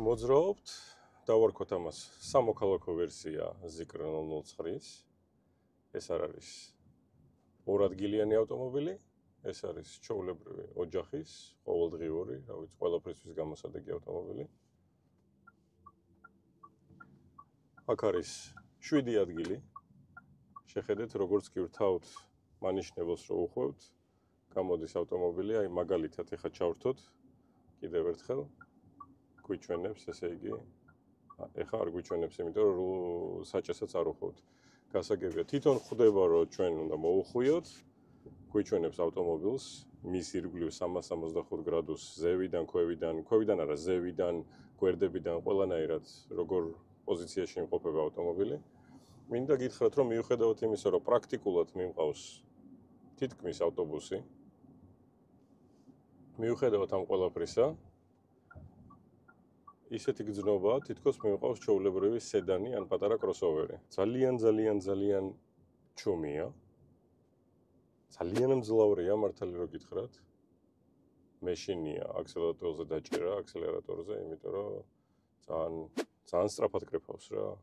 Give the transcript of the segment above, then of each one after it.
მოძრაობთ, დავარქვათ ამას სამოქალაქო ვერსია Zikr 009-ის. ეს არ არის ორადგილიანი ავტომობილი, ეს არის ჩვეულებრივი ოჯახის, ყოველდღიური, რა ვიცი, ყველაფრისთვის გამოსადეგი ავტომობილი. აქ არის 7 ადგილი. შეხედეთ, როგორც კი ვრთავთ მანიშნებელს რო უხვევთ, გამოდის ავტომობილი, აი მაგალითად ეხა ჩავრთოთ კიდევ ერთხელ. გვიჩვენებს, ესე იგი, ეხა არ გვიჩვენებს, იმიტომ რომ საჭესაც არ უხვევთ. გასაგებია, თვითონ ხვდება, რომ ჩვენ უნდა მოუხვიოთ, გვიჩვენებს ავტომობილს, მის ირგვლივ 365 გრადუს ზევიდან, ქვევიდან არა, ზევიდან, გვერდებიდან, ყველანაირად როგორ პოზიციაში იმყოფება ავტომობილი. მინდა გითხრათ, რომ მიუხედავად იმისა, რომ პრაქტიკულად მიმყავს თითქმის ავტობუსი, მიუხედავად ამ ყველაფრისა, ისეთი გრძნობა, თითქოს მიმყავს ჩვეულებრივი სედანი ან პატარა კროსოვერი. ძალიან ჩუმია. ძალიან მძლავრია, მართალი რო გითხრათ. მეშინია აქსელერატორზე დაჭერა, აქსელერატორზე, იმიტომ რომ ძალიან სწრაფად კრეფავს რა.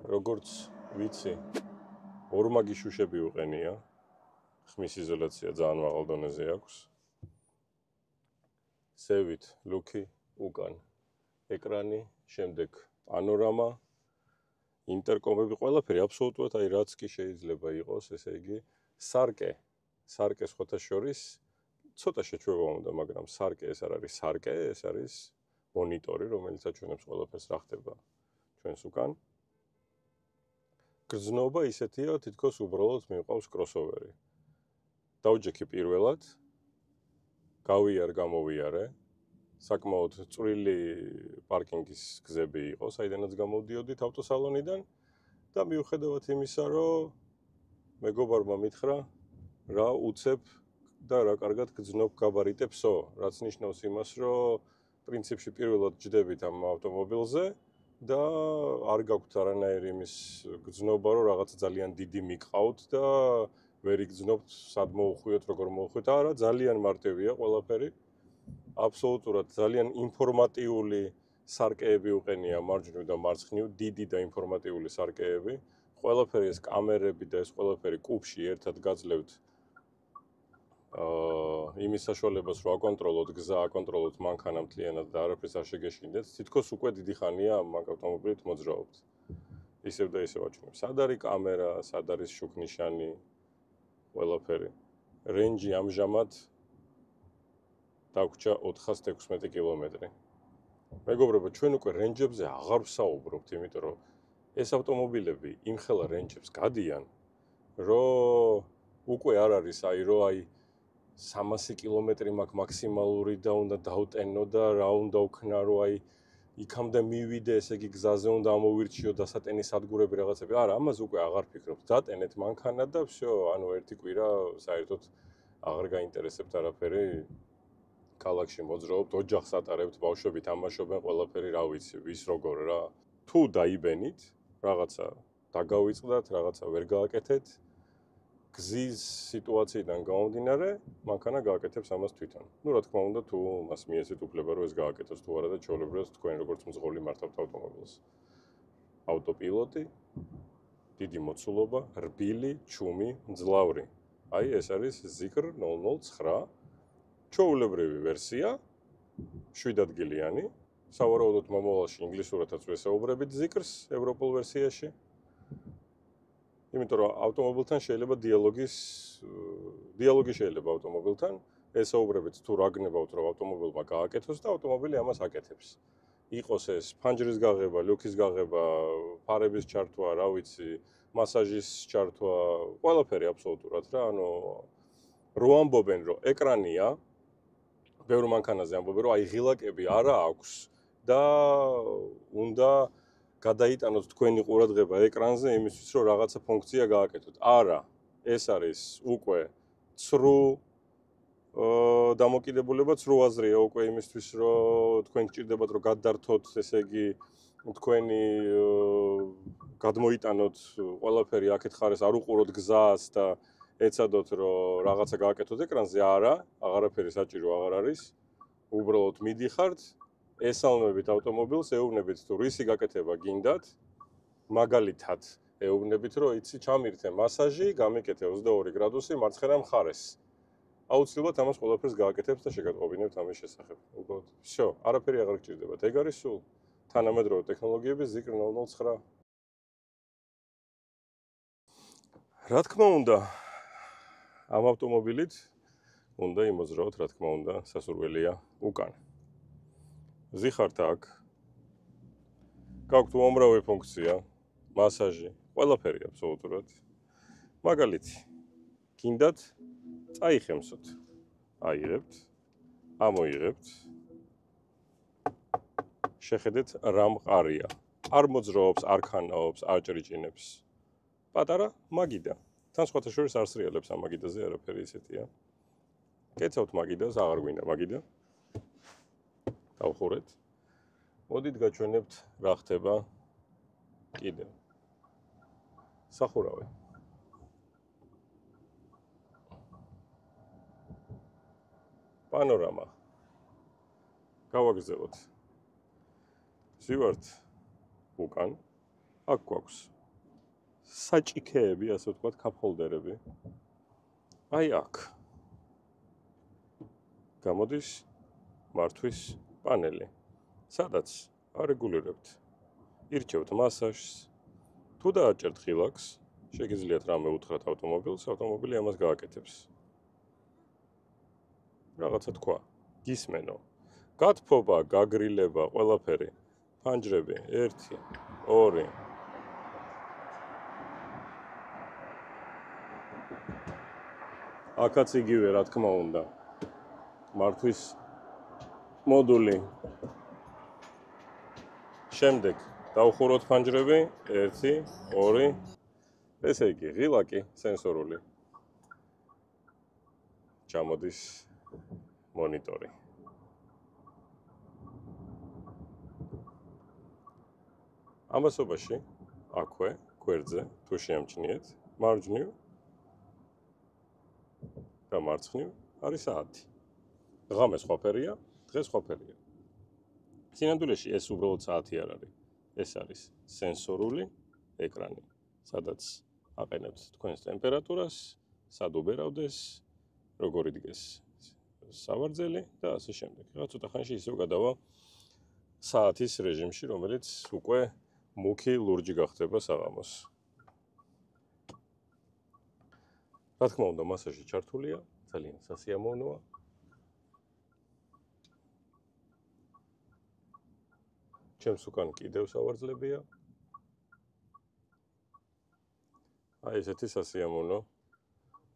როგორც ვიცი, ორმაგი შუშები უყენია. ხმის იზოლაცია ძალიან მაღალ დონეზე აქვს. ზევით ლუქი უკან ეკრანი, შემდეგ პანორამა, ინტერკომები, ყველაფერი აბსოლუტურად აი რაც კი შეიძლება იყოს, ესე იგი, სარკე სხვათა შორის ცოტა შეჩვევა უნდა, მაგრამ სარკე ეს არ არის სარკე, ეს არის მონიტორი, რომელიც აჩვენებს ყველაფერს რა ხდება ჩვენს უკან. გრძნობა ისეთია, თითქოს უბრალოდ მიყვავს კროსოვერი. დავჯექი პირველად, გამოვიარე. საკმაოდ წვრილი პარკინგის გზები იყო, საიდანაც გამოვდიოდით ავტოსალონიდან და მიუხედავად იმისა, რომ მეგობარმა მითხრა, რა უცებ და რა კარგად გძნობ გაბარიტებსო, რაც ნიშნავს იმას, რომ პრინციპში პირველად ჯდებით ამ ავტომობილზე და არ გაქვთ არანაირი იმის გძნობა, რომ რაღაც ძალიან დიდი მიყავთ და ვერ იგძნობთ, სად მოუხვიოთ, როგორ მოუხვიოთ. არა, ძალიან მარტივია ყველაფერი. აბსოლუტურად ძალიან ინფორმატიული სარკეები უყენია მარჯვნივ და მარცხნივ, დიდი და ინფორმატიული სარკეები. ყველაფერი ეს კამერები და ეს ყველაფერი კუბში ერთად გაძლევთ იმის საშუალებას, რომ აკონტროლოთ გზა, აკონტროლოთ მანქანა მთლიანად და არაფერს არ შეგეშინდეთ. თითქოს უკვე დიდი ხანია ამ ავტომობილით მოძრაობთ. ისევ და ისევ აჩვენებს. სად არის კამერა, სად არის შუქნიშანი, ყველაფერი. რენჯი ამჟამად დაგვრჩა 416 კილომეტრი. მეგობრებო, ჩვენ უკვე რენჯებზე აღარ ვსაუბრობთ, იმიტომ რომ ეს ავტომობილები იმხელა რენჯებს გადიან, რომ უკვე არ არის რომ 300 კილომეტრი მაქვს მაქსიმალური და უნდა დავტენო და რა უნდა ვქნა, რომ იქამდე მივიდე, ესე იგი გზაზე უნდა ამოვირჩიო დასატენის სადგურები რაღაცები. არა, ამაზე უკვე აღარ ფიქრობთ. დატენეთ მანქანა და всё, ანუ ერთი კვირა საერთოდ აღარ გაინტერესებთ არაფერი. ქალაქში მოძრაობთ, ოჯახს ატარებთ, ბავშვები თამაშობენ, ყველაფერი რა ვიცი, ვის როგორ რა. თუ დაიბენით, რაღაცა დაგავიწყდათ, რაღაცა ვერ გააკეთეთ, გზის სიტუაციიდან გამომდინარე, მანქანა გააკეთებს ამას თვითონ. ნუ რა თქმა უნდა, თუ მას მიეცეთ უფლება, რომ ეს გააკეთოს თუ არა და ჩვეულებრივად თქვენ როგორც მძღოლი მართავთ ავტომობილს. ავტოპილოტი, დიდი მოცულობა, რბილი, ჩუმი, მძლავრი. აი ეს არის Zikr 009. ჩვეულებრივი ვერსია, 7 ადგილიანი, სავარაუდოდ მომავალში ინგლისურადაც ვესაუბრებით Zikr-ს ევროპულ ვერსიაში. იმიტომ რომ ავტომობილთან შეიძლება დიალოგი შეიძლება ავტომობილთან, ესაუბრებით თუ რა გნებავთ, რომ ავტომობილმა გააკეთოს და ავტომობილი ამას აკეთებს. იყოს ეს ფანჯრის გაღება, ლუქის გაღება, ფარების ჩართვა, რა ვიცი, მასაჟის ჩართვა, ყველაფერი აბსოლუტურად რა, ანუ რო ამბობენ, რომ ეკრანია ბევრ მანქანაზე ამბობენ, რომ ღილაკები არა აქვს და უნდა გადაიტანოთ თქვენი ყურადღება ეკრანზე იმისთვის, რომ რაღაცა ფუნქცია გააკეთოთ. არა, ეს არის უკვე ცრუ დამოკიდებულება, ცრუ აზრია უკვე იმისთვის, რომ თქვენ გჭირდებათ, რომ გადდართოთ, ესე იგი, თქვენი გადმოიტანოთ ყველაფერი აქეთ ხარეს, არ უყუროთ გზას და ეცადოთ, რომ რაღაცა გააკეთოთ ეკრანზე. არა, აღარაფერი საჭირო აღარ არის. უბრალოდ მიდიხართ, ესალმებით ავტომობილს, ეუბნებით თუ რისი გაკეთება გინდათ, მაგალითად ეუბნებით რომ იცი ჩამირთე მასაჟი, გამიკეთე 22 გრადუსი მარცხენა მხარეს. აუცილებლად ამას ყველაფერს გააკეთებს და შეგატყობინებთ ამის შესახებ. უბრალოდ, всё, არაფერი აღარ გჭირდებათ. ეგ არის სულ თანამედროვე ტექნოლოგიების ზიკრ 009. რა თქმა უნდა, ამ ავტომობილით უნდა იმოძრაოთ, რა თქმა უნდა, სასურველია უკან. ზიხართ აქ. გაქვთ უამრავი ფუნქცია, მასაჟი, ყველაფერი აბსოლუტურად. მაგალითი, გინდათ წაიხემსოთ. აიღებთ, ამოიღებთ. შეხედეთ რა მყარია. არ მოძრაობს, არ ქანაობს, არ ჭრიჭინებს. პატარა მაგიდა. თან სხვათა შორის არ სრიალებს ამ მაგიდაზე არაფერი ისეთია. კეცავთ მაგიდას, აღარ გვინდა მაგიდა. დავხურეთ. მოდით გაჩვენებთ რა ხდება კიდევ. სახურავი. პანორამა. გავაგრძელოთ. ვივართ უკან. აქ გვაქვს საჭიქეები, ასე ვთქვათ, კაპჰოლდერები. აი აქ. გამოდის მართვის პანელი, სადაც არეგულირებთ. ირჩევთ მასაჟს. თუ დააჭერთ ხილაკს, შეგიძლიათ რამე უთხრათ ავტომობილს, ავტომობილი ამას გააკეთებს. რაღაცა თქვა, გისმენო. გათფობა, გაგრილება, ყველაფერი. ფანჯრები 1, 2. აქაც იგივე, რა თქმა უნდა. მართვის მოდული. შემდეგ დავხუროთ ფანჯრები 1, 2. ესე იგი, ღილაკი სენსორული. ჩამოდის მონიტორი. ამასობაში, აქვე, გვერდზე, თუ შეამჩნიეთ, მარჯვნივ და მარცხნივ არის საათი. ღამე სხვაფერია, დღე სხვაფერია. სინამდვილეში ეს უბრალოდ საათი არ არის. ეს არის სენსორული ეკრანი, სადაც აყენებთ თქვენს ტემპერატურას, სად უბერავდეს, როგორ იდგეს სავარძელი და ასე შემდეგ. რა ცოტა ხანში ისევ გადავა საათის რეჟიმში, რომელიც უკვე მუქი ლურჯი გახდება საღამოს. რა თქმა უნდა, მასაჟი ჩართულია, ძალიან სასიამოვნოა. ჩემს უკან კიდევ სავარძლებია. აი ესეთი სასიამოვნო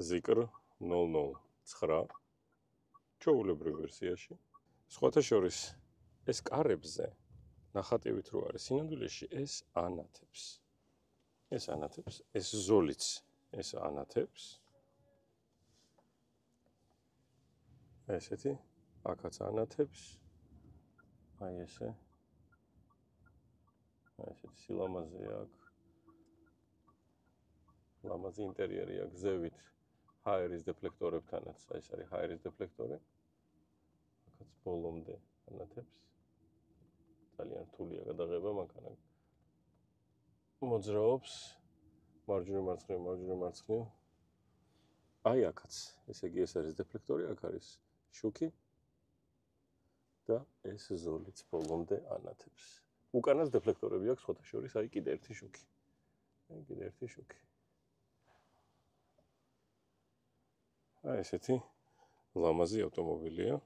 ზიკრ 009 ჩვეულებრივ ვერსიაში. სხვათა შორის ეს კარებზე ნახატივით რო არის, სინამდვილეში ეს ანათებს. ეს ანათებს, ეს ზოლიც ეს ანათებს. ესეთი აქაც ანათებს. აი ესე. ესეთი სილამაზე აქვს. ლამაზი ინტერიერი აქვს გზევით ჰაერის დეფლექტორებთანაც. ეს არის ჰაერის დეფლექტორი. აქაც ბოლომდე ანათებს. ძალიან რთულია გადაღება, მანქანა მოძრაობს. მარჯვნივ, მარცხნივ. აი აქაც, ესე იგი ეს არის დეფლექტორი, აქ არის შუქი და ეს ზოლიც ბოლომდე ანათებს. უკანაც დეფლექტორები აქვს სხვათა შორის, აი კიდე ერთი შუქი. აი ესეთი ლამაზი ავტომობილია.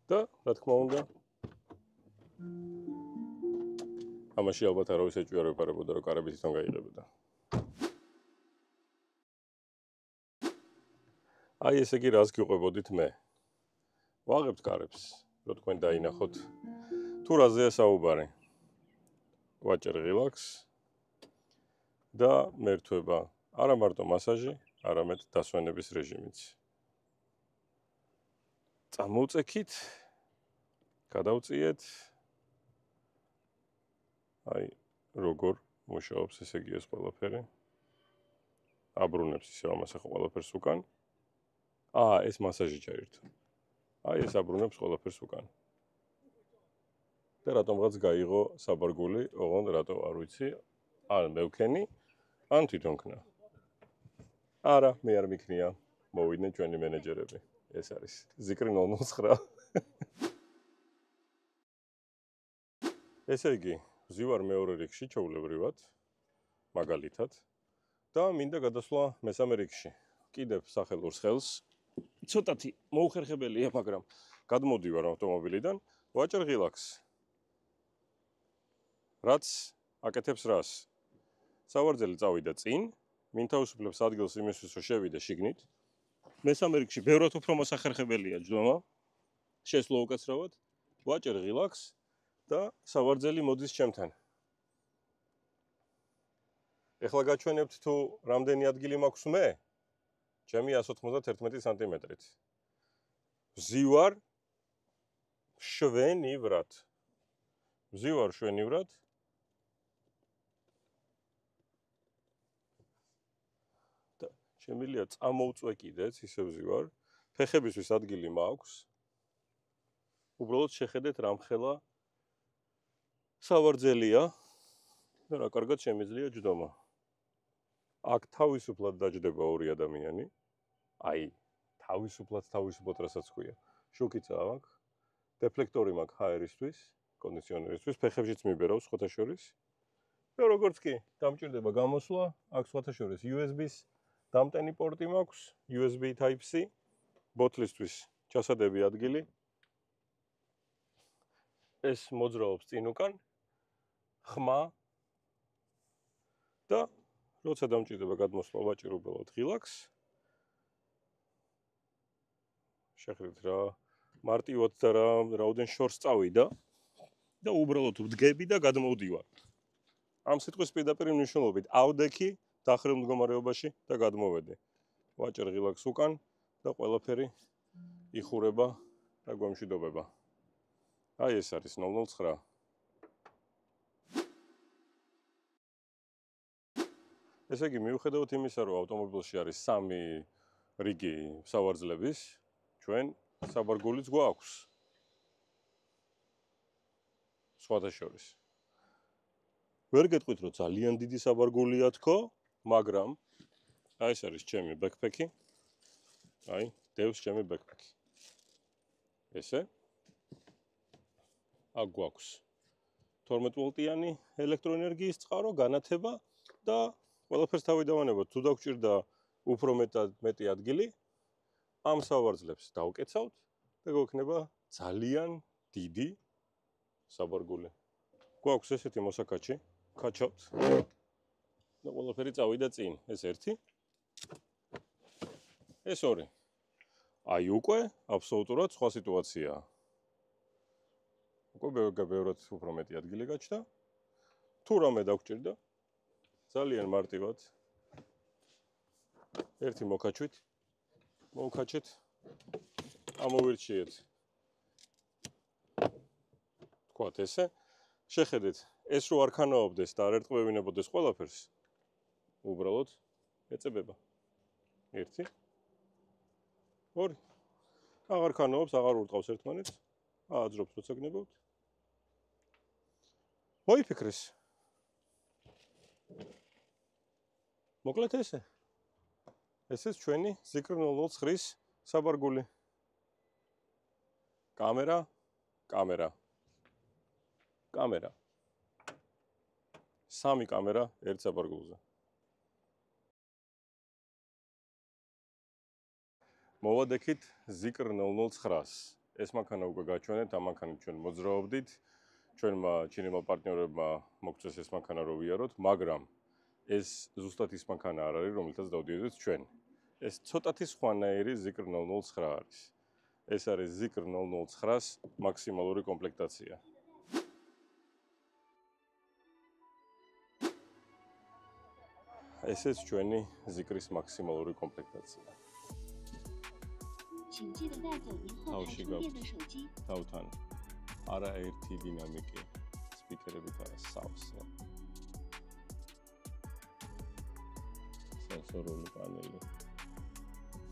და, რა თქმა უნდა, ამაში ალბათ არავის ეჭვი არ ეპარებოდა, რომ კარები თვითონ გაიღებოდა. აი ესე იგი რას გიყვებოდით მე. ვაღებთ კარებს, რომ თქვენ დაინახოთ. თუ რაზეა საუბარი. ვაჭერ ღილაკს და მერთვება არა მარტო მასაჟი, არამედ დასვენების რეჟიმიც. წამოვწექით, გადავწიეთ. აი, როგორ მუშაობს, ესე იგი ეს ყველაფერი. აბრუნებს ისევ ამას ახლა ყველაფერს უკან. ეს მასაჟი ჩაირთვა. აი ეს აბრუნებს ყველაფერს უკან. და რატომღაც გაიღო საბარგული, ოღონდ რატო არ ვიცი, ან მევქენი, ან თვითონ ქნა. არა, მე არ მიქნია, მოვიდნენ ჩვენი მენეჯერები. ეს არის ზიკრი 009. ესე იგი, ვზივარ მეორე რიგში ჩვეულებრივად, მაგალითად, და მინდა გადასვლა მესამე რიგში. კიდევ სახელურს ხელს. ცოტათი მოუხერხებელია, მაგრამ გადმოდივარ ავტომობილიდან, ვაჭარ ღილაკს. რაც აკეთებს რას? სავარძელი წავიდა წინ, მინ თავისუფლებს ადგილს იმისთვის, რომ შევიდე შიგნით. მესამე რიგში ბევრად უფრო მოსახერხებელია ჯდომა. შესვლა უკაცრავად, ვაჭერ ღილაკს და სავარძელი მოდის ჩემთან. ეხლა გაჩვენებთ თუ რამდენი ადგილი მაქვს მე? ჩემი 191 სანტიმეტრით. ვზივარ შვენივრად. ვზივარ შვენივრად. და შემიძლია წამოვწვე კიდეც, ისე ვზივარ. ფეხებისთვის ადგილი მაქვს. უბრალოდ შეხედეთ რამხელა სავარძელია და რა კარგად შემიძლია ჯდომა. აქ თავისუფლად დაჯდება ორი ადამიანი. აი, თავისუფლად რასაც ქვია. შუქიცა აქვს. დეფლექტორი მაქვს ჰაერისთვის, კონდიციონერისთვის, ფეხებშიც მიბერავს სხვათა შორის. და როგორც კი დამჭირდება გამოსვლა, აქ სხვათა შორის USB-ს დამტენი პორტი მაქვს, USB Type-C, ბოთლისთვის ჩასადები ადგილი. ეს მოძრაობს წინ უკან, ხმა და როცა დამჭირდება გადმოსვლა, ვაჭერ უბრალოდ ღილაკს. შეხედეთ რა მარტივად და რაოდენ შორს წავიდა და უბრალოდ ვდგები და გადმოვდივარ. ამ სიტყვის პირდაპირ მნიშვნელობით ავდექი დახრილ მდგომარეობაში და გადმოვედი. ვაჭერ ღილაკს უკან და ყველაფერი იხურება და გვემშვიდობება. აი ეს არის 009. ესე იგი, მიუხედავად იმისა, რომ ავტომობილში არის 3 რიგი სავარძლების, ჩვენ საბარგულიც გვაქვს. სხვათა შორის. ვერ გეტყვით, რომ ძალიან დიდი საბარგულია თქო, მაგრამ აი ეს არის ჩემი ბექფექი. აი, დევს ჩემი ბექფექი. ესე. აქ გვაქვს 12 ვოლტიანი ელექტროენერგიის წყარო, განათება და ყველაფერს თავი დავანებოთ. თუ დაგჭირდა უფრო მეტი ადგილი, ამ სავარძლებს დავკეცავთ და გვექნება ძალიან დიდი საბარგული. გვაქვს ესეთი მოსაკაჩი, კაჩავთ და ყველაფერი წავიდა წინ. ეს ერთი. ეს ორი. აი უკვე აბსოლუტურად სხვა სიტუაციაა. უკვე ბევრად უფრო მეტი ადგილი გაჩნდა. თუ რამე დაგჭირდა, ძალიან მარტივად ერთი მოკაჩვით მოვკაჩეთ, ამოვირჩიეთ. თქვათ ესე, შეხედეთ, ეს რო არ ქანაობდეს და არ ერტყმევინებოდეს ყველაფერს, უბრალოდ ეწებება. 1 2 აღარ ქანაობს, აღარ ურტყავს ერთმანეთს, ააძრობთ როცა გნებავთ. მოიფიქრეს. მოკლედ ესე. ესეც ჩვენი ზიკრ 009-ის საბარგული. კამერა. 3 კამერა ერთ საბარგულზე. მოვადექით ზიკრ 009-ს. ეს მანქანა უკვე გაჩვენეთ, ამ მანქანით ჩვენ მოძრაობდით. ჩვენმა ჩინელმა პარტნიორებმა მოგწეს ეს მანქანა რო ვიაროთ, მაგრამ ეს ზუსტად ის მანქანა არ არის, რომელთაც დავდიოდეთ ჩვენ. ეს ცოტათი სხვანაირი ზიკრ 009 არის. ეს არის ზიკრ 009-ს მაქსიმალური კომპლექტაცია. ესეც ჩვენი ზიკრის მაქსიმალური კომპლექტაცია. თავთან. არა ერთი დინამიკი. სპიკერებით არა სავსე. სენსორული პანელი.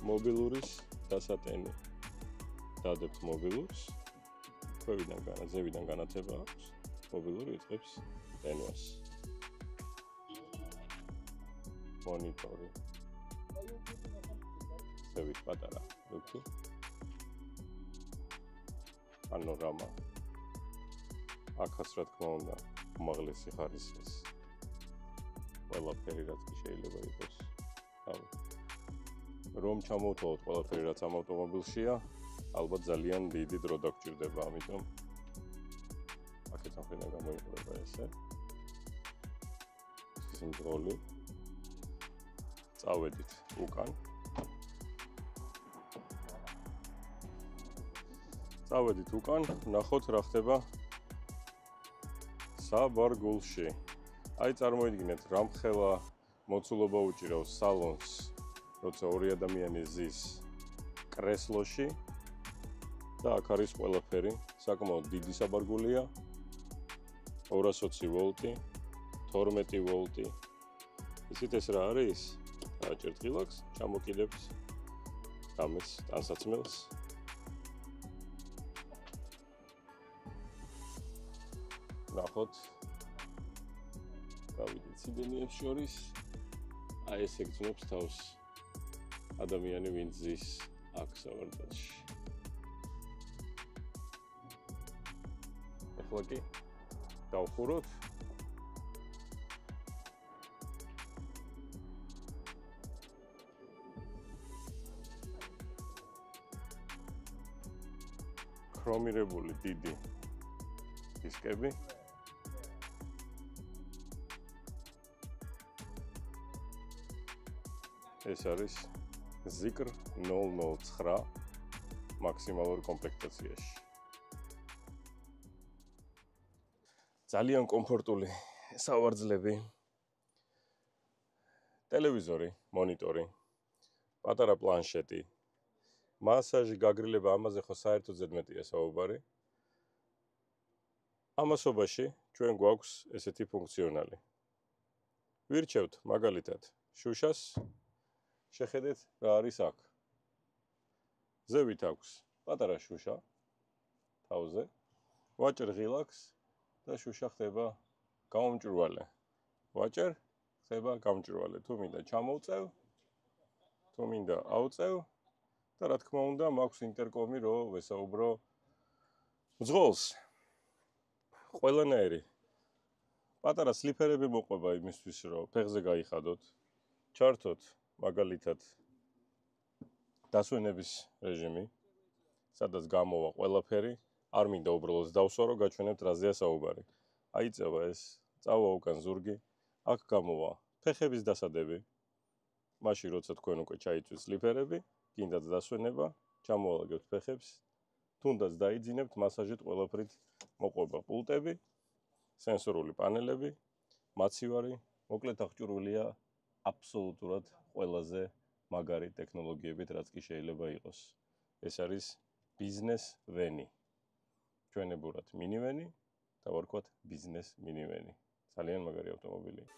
მობილურის დასატენი. დადებთ მობილურს, ზევიდან განათება აქვს, მობილური იწყებს დენვას. მონიტორი. ზევით პატარა ლუქი. პანორამა. აქაც რა თქმა უნდა, უმაღლესი ხარისხის. ყველაფერი რაც კი შეიძლება იყოს. რომ ჩამოვთვალოთ ყველაფერი რაც ამ ავტომობილშია, ალბათ ძალიან დიდი დრო დაგჭირდება, ამიტომ აქეთ ამხელა გამოიყურება ესე. სიმბოლო. წავედით უკან. წავედით უკან, ნახოთ რა ხდება საბარგულში. აი წარმოიდგინეთ, რამხელა მოცულობა უჭირავს სალონს, როცა ორი ადამიანი ზის კრესლოში და აქ არის ყველაფერი, საკმაოდ დიდი საბარგულია. 220 ვოლტი, 12 ვოლტი. ისეთ ეს რა არის? დააჭერთ ღილაკს, ჩამოკიდებთ ამის ტანსაცმელს. ნახოთ. გავიდით სიდენიებს შორის. აი ეს ეგწნობს თავს ადამიანი ვინც ზის აქ სავარგულში. ახლა კი დავხუროთ. ქრომირებული დიდი დისკები. ეს არის Zikr 009 მაქსიმალურ კომპლექტაციაში. ძალიან კომფორტული სავარძლები. ტელევიზორი, მონიტორი, პატარა პლანშეტი. მასაჟი, გაგრილება, ამაზე ხო საერთოდ ზედმეტია საუბარი. ამასობაში ჩვენ გვაქვს ესეთი ფუნქციონალი. ვირჩევთ მაგალითად შუშას. შეხედეთ რა არის აქ. ზევით აქვს პატარა შუშა თავზე. ვაჭერ ღილაკს და შუშა ხდება გამომჭრვალე. ვაჭერ ხდება გამჭრვალე. თუ მინდა ჩამოვწევ, თუ მინდა ავწევ და რა თქმა უნდა მაქვს ინტერკომი რომ ვესაუბრო მძღოლს. ყველანაირი პატარა სლიფერები მოყვება იმისთვის რომ ფეხზე გაიხადოთ. ჩართოთ მაგალითად დასვენების რეჟიმი, სადაც გამოვა ყველაფერი, არ მინდა უბრალოდ დავსვარო, გაჩვენებთ რაზეა საუბარი. აიწევა ეს, წავა უკან ზურგი, აქ გამოვა ფეხების დასადები. მაშინ როცა თქვენ უკვე ჩაიწვით სლიფერები, გინდათ დასვენება, ჩამოვალგებთ ფეხებს, თუნდაც დაიძინებთ, მასაჟით ყველაფრით მოყვება პულტები, სენსორული პანელები, მაცივარი, მოკლედ აღჭურვილია აბსოლუტურად ყველაზე მაგარი ტექნოლოგიებით, რაც კი შეიძლება იყოს. ეს არის ბიზნეს ვენი. ჩვენებურად მინივენი, და ვარქვათ ბიზნეს მინივენი. ძალიან მაგარი ავტომობილი.